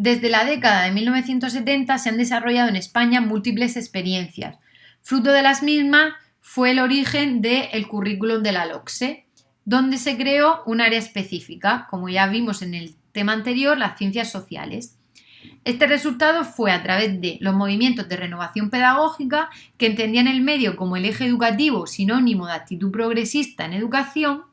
Desde la década de 1970 se han desarrollado en España múltiples experiencias. Fruto de las mismas fue el origen del currículum de la LOCSE, donde se creó un área específica, como ya vimos en el tema anterior, las ciencias sociales. Este resultado fue a través de los movimientos de renovación pedagógica que entendían el medio como el eje educativo sinónimo de actitud progresista en educación,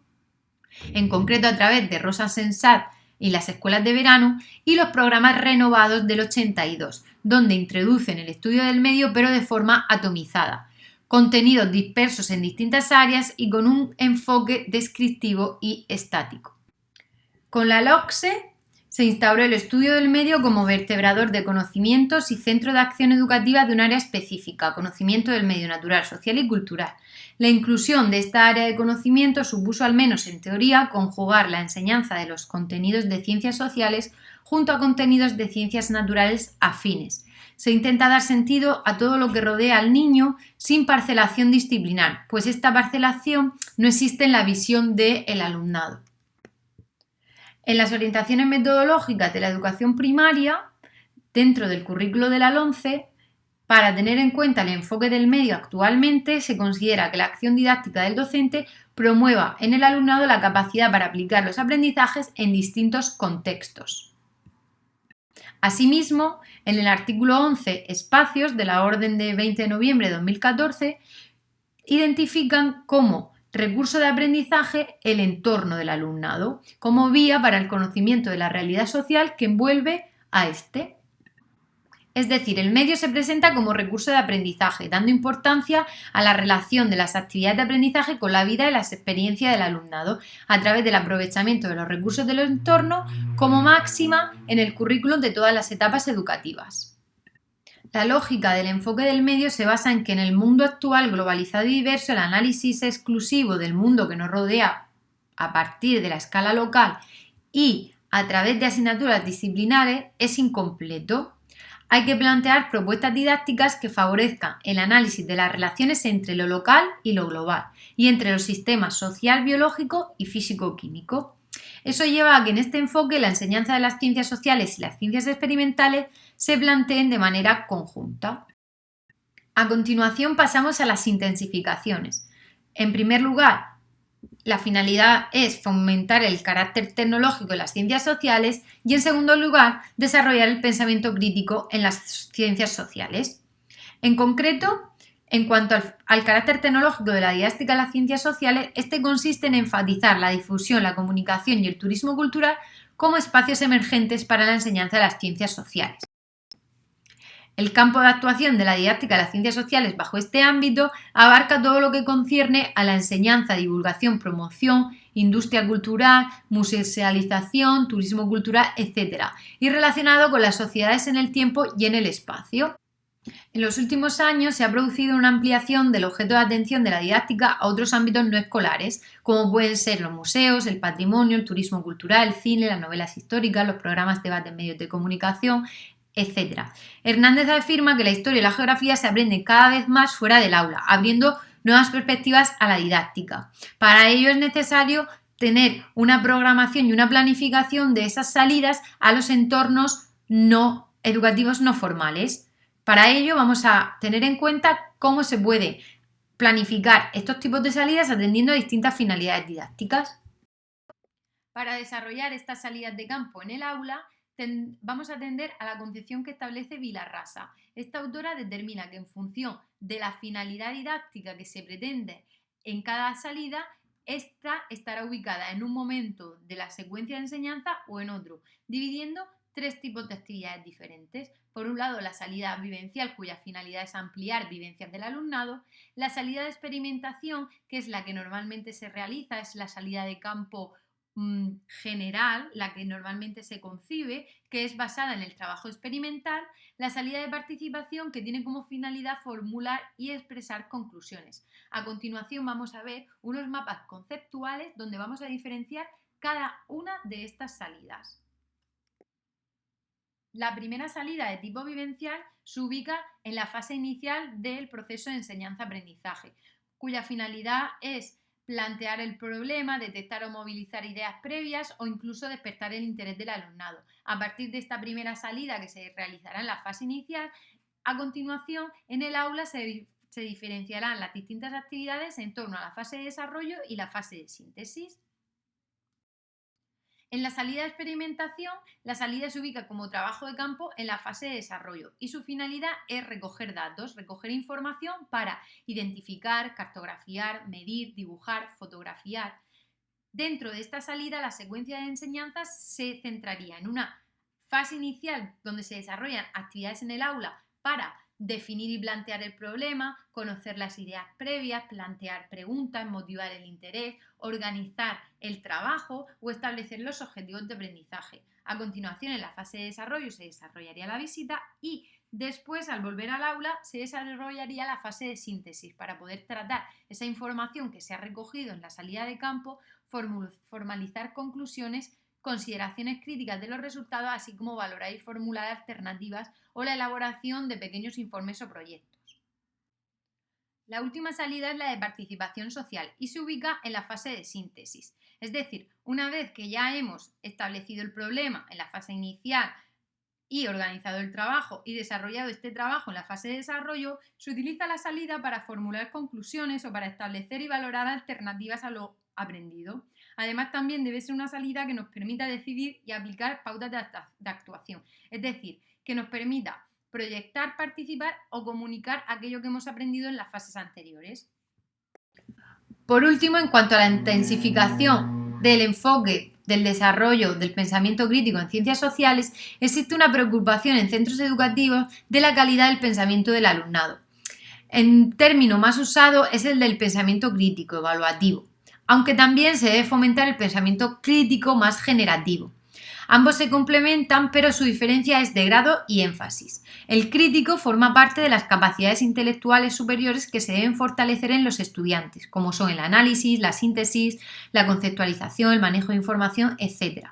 en concreto a través de Rosa Sensat y las escuelas de verano, y los programas renovados del 82, donde introducen el estudio del medio pero de forma atomizada, contenidos dispersos en distintas áreas y con un enfoque descriptivo y estático. Con la LOCSE se instauró el estudio del medio como vertebrador de conocimientos y centro de acción educativa de un área específica, conocimiento del medio natural, social y cultural. La inclusión de esta área de conocimiento supuso, al menos en teoría, conjugar la enseñanza de los contenidos de ciencias sociales junto a contenidos de ciencias naturales afines. Se intenta dar sentido a todo lo que rodea al niño sin parcelación disciplinar, pues esta parcelación no existe en la visión del alumnado. En las orientaciones metodológicas de la educación primaria, dentro del currículo de la LOMCE, para tener en cuenta el enfoque del medio actualmente, se considera que la acción didáctica del docente promueva en el alumnado la capacidad para aplicar los aprendizajes en distintos contextos. Asimismo, en el artículo 11, espacios de la Orden de 20 de noviembre de 2014, identifican como recurso de aprendizaje el entorno del alumnado, como vía para el conocimiento de la realidad social que envuelve a este. Es decir, el medio se presenta como recurso de aprendizaje, dando importancia a la relación de las actividades de aprendizaje con la vida y las experiencias del alumnado, a través del aprovechamiento de los recursos del entorno como máxima en el currículum de todas las etapas educativas. La lógica del enfoque del medio se basa en que en el mundo actual globalizado y diverso el análisis exclusivo del mundo que nos rodea a partir de la escala local y a través de asignaturas disciplinares es incompleto. Hay que plantear propuestas didácticas que favorezcan el análisis de las relaciones entre lo local y lo global y entre los sistemas social, biológico y físico-químico. Eso lleva a que en este enfoque la enseñanza de las ciencias sociales y las ciencias experimentales se planteen de manera conjunta. A continuación pasamos a las intensificaciones. En primer lugar, la finalidad es fomentar el carácter tecnológico de las ciencias sociales y, en segundo lugar, desarrollar el pensamiento crítico en las ciencias sociales. En concreto, en cuanto al carácter tecnológico de la didáctica de las ciencias sociales, este consiste en enfatizar la difusión, la comunicación y el turismo cultural como espacios emergentes para la enseñanza de las ciencias sociales. El campo de actuación de la didáctica de las ciencias sociales bajo este ámbito abarca todo lo que concierne a la enseñanza, divulgación, promoción, industria cultural, musealización, turismo cultural, etc., y relacionado con las sociedades en el tiempo y en el espacio. En los últimos años se ha producido una ampliación del objeto de atención de la didáctica a otros ámbitos no escolares, como pueden ser los museos, el patrimonio, el turismo cultural, el cine, las novelas históricas, los programas de debate en medios de comunicación, etc. Hernández afirma que la historia y la geografía se aprenden cada vez más fuera del aula, abriendo nuevas perspectivas a la didáctica. Para ello es necesario tener una programación y una planificación de esas salidas a los entornos no educativos no formales. Para ello vamos a tener en cuenta cómo se puede planificar estos tipos de salidas atendiendo a distintas finalidades didácticas. Para desarrollar estas salidas de campo en el aula, vamos a atender a la concepción que establece Vilarrasa. Esta autora determina que en función de la finalidad didáctica que se pretende en cada salida, esta estará ubicada en un momento de la secuencia de enseñanza o en otro, dividiendo tres tipos de actividades diferentes. Por un lado, la salida vivencial, cuya finalidad es ampliar vivencias del alumnado; la salida de experimentación, que es la que normalmente se realiza, es la salida de campo general, la que normalmente se concibe, que es basada en el trabajo experimental; la salida de participación, que tiene como finalidad formular y expresar conclusiones. A continuación vamos a ver unos mapas conceptuales donde vamos a diferenciar cada una de estas salidas. La primera salida de tipo vivencial se ubica en la fase inicial del proceso de enseñanza-aprendizaje, cuya finalidad es plantear el problema, detectar o movilizar ideas previas o incluso despertar el interés del alumnado. A partir de esta primera salida que se realizará en la fase inicial, a continuación en el aula se diferenciarán las distintas actividades en torno a la fase de desarrollo y la fase de síntesis. En la salida de experimentación, la salida se ubica como trabajo de campo en la fase de desarrollo y su finalidad es recoger datos, recoger información para identificar, cartografiar, medir, dibujar, fotografiar. Dentro de esta salida, la secuencia de enseñanzas se centraría en una fase inicial donde se desarrollan actividades en el aula para definir y plantear el problema, conocer las ideas previas, plantear preguntas, motivar el interés, organizar el trabajo o establecer los objetivos de aprendizaje. A continuación, en la fase de desarrollo se desarrollaría la visita y después, al volver al aula, se desarrollaría la fase de síntesis para poder tratar esa información que se ha recogido en la salida de campo, formalizar conclusiones, consideraciones críticas de los resultados, así como valorar y formular alternativas o la elaboración de pequeños informes o proyectos. La última salida es la de participación social y se ubica en la fase de síntesis. Es decir, una vez que ya hemos establecido el problema en la fase inicial y organizado el trabajo y desarrollado este trabajo en la fase de desarrollo, se utiliza la salida para formular conclusiones o para establecer y valorar alternativas a lo aprendido. Además, también debe ser una salida que nos permita decidir y aplicar pautas de actuación, es decir, que nos permita proyectar, participar o comunicar aquello que hemos aprendido en las fases anteriores. Por último, en cuanto a la intensificación del enfoque del desarrollo del pensamiento crítico en ciencias sociales, existe una preocupación en centros educativos de la calidad del pensamiento del alumnado. El término más usado es el del pensamiento crítico, evaluativo, aunque también se debe fomentar el pensamiento crítico más generativo. Ambos se complementan, pero su diferencia es de grado y énfasis. El crítico forma parte de las capacidades intelectuales superiores que se deben fortalecer en los estudiantes, como son el análisis, la síntesis, la conceptualización, el manejo de información, etc.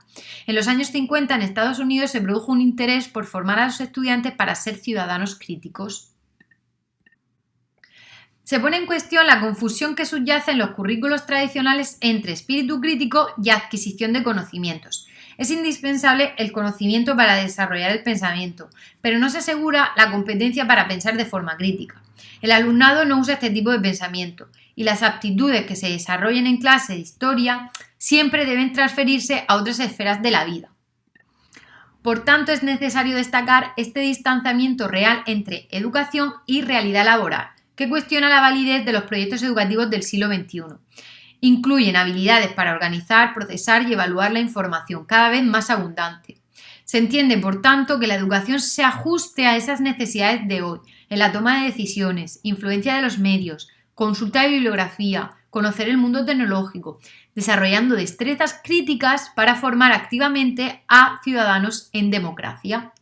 En los años 50 en Estados Unidos se produjo un interés por formar a los estudiantes para ser ciudadanos críticos. Se pone en cuestión la confusión que subyace en los currículos tradicionales entre espíritu crítico y adquisición de conocimientos. Es indispensable el conocimiento para desarrollar el pensamiento, pero no se asegura la competencia para pensar de forma crítica. El alumnado no usa este tipo de pensamiento y las aptitudes que se desarrollen en clase de historia siempre deben transferirse a otras esferas de la vida. Por tanto, es necesario destacar este distanciamiento real entre educación y realidad laboral, que cuestiona la validez de los proyectos educativos del siglo XXI. Incluyen habilidades para organizar, procesar y evaluar la información, cada vez más abundante. Se entiende, por tanto, que la educación se ajuste a esas necesidades de hoy, en la toma de decisiones, influencia de los medios, consulta de bibliografía, conocer el mundo tecnológico, desarrollando destrezas críticas para formar activamente a ciudadanos en democracia.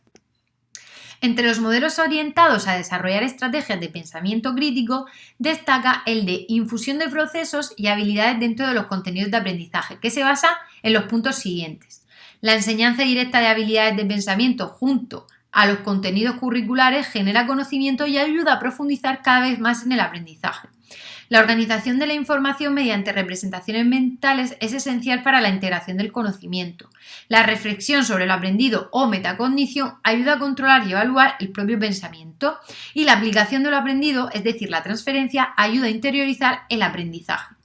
Entre los modelos orientados a desarrollar estrategias de pensamiento crítico, destaca el de infusión de procesos y habilidades dentro de los contenidos de aprendizaje, que se basa en los puntos siguientes. La enseñanza directa de habilidades de pensamiento junto a los contenidos curriculares genera conocimiento y ayuda a profundizar cada vez más en el aprendizaje. La organización de la información mediante representaciones mentales es esencial para la integración del conocimiento. La reflexión sobre lo aprendido o metacognición ayuda a controlar y evaluar el propio pensamiento. Y la aplicación de lo aprendido, es decir, la transferencia, ayuda a interiorizar el aprendizaje.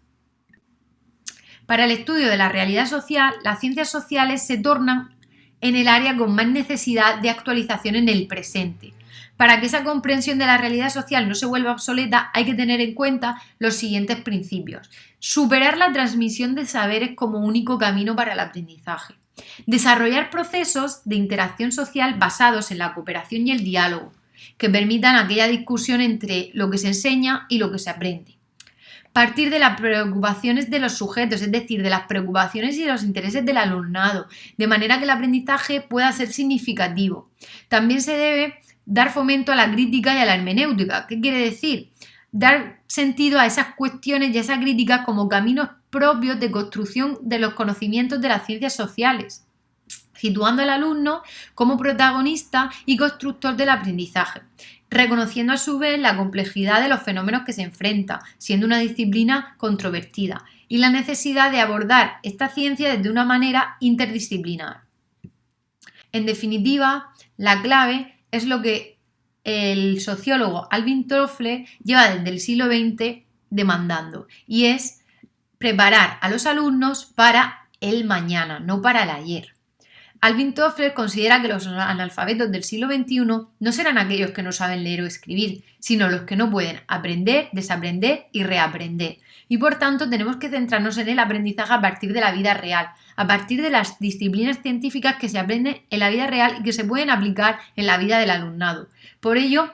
Para el estudio de la realidad social, las ciencias sociales se tornan en el área con más necesidad de actualización en el presente. Para que esa comprensión de la realidad social no se vuelva obsoleta, hay que tener en cuenta los siguientes principios. Superar la transmisión de saberes como único camino para el aprendizaje. Desarrollar procesos de interacción social basados en la cooperación y el diálogo, que permitan aquella discusión entre lo que se enseña y lo que se aprende. Partir de las preocupaciones de los sujetos, es decir, de las preocupaciones y de los intereses del alumnado, de manera que el aprendizaje pueda ser significativo. También se debe dar fomento a la crítica y a la hermenéutica. ¿Qué quiere decir? Dar sentido a esas cuestiones y a esas críticas como caminos propios de construcción de los conocimientos de las ciencias sociales, situando al alumno como protagonista y constructor del aprendizaje. reconociendo a su vez la complejidad de los fenómenos que se enfrenta, siendo una disciplina controvertida, y la necesidad de abordar esta ciencia desde una manera interdisciplinar. En definitiva, la clave es lo que el sociólogo Alvin Toffler lleva desde el siglo XX demandando, y es preparar a los alumnos para el mañana, no para el ayer. Alvin Toffler considera que los analfabetos del siglo XXI no serán aquellos que no saben leer o escribir, sino los que no pueden aprender, desaprender y reaprender. Y por tanto tenemos que centrarnos en el aprendizaje a partir de la vida real, a partir de las disciplinas científicas que se aprenden en la vida real y que se pueden aplicar en la vida del alumnado. Por ello,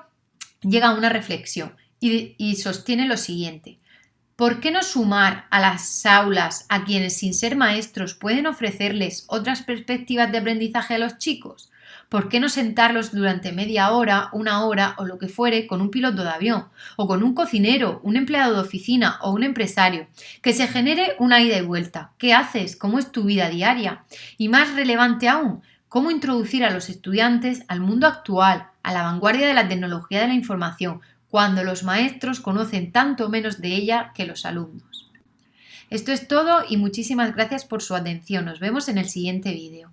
llega a una reflexión y sostiene lo siguiente. ¿Por qué no sumar a las aulas a quienes sin ser maestros pueden ofrecerles otras perspectivas de aprendizaje a los chicos? ¿Por qué no sentarlos durante media hora, una hora o lo que fuere con un piloto de avión o con un cocinero, un empleado de oficina o un empresario? Que se genere una ida y vuelta. ¿Qué haces? ¿Cómo es tu vida diaria? Y más relevante aún, ¿cómo introducir a los estudiantes al mundo actual, a la vanguardia de la tecnología de la información, cuando los maestros conocen tanto menos de ella que los alumnos? Esto es todo y muchísimas gracias por su atención. Nos vemos en el siguiente vídeo.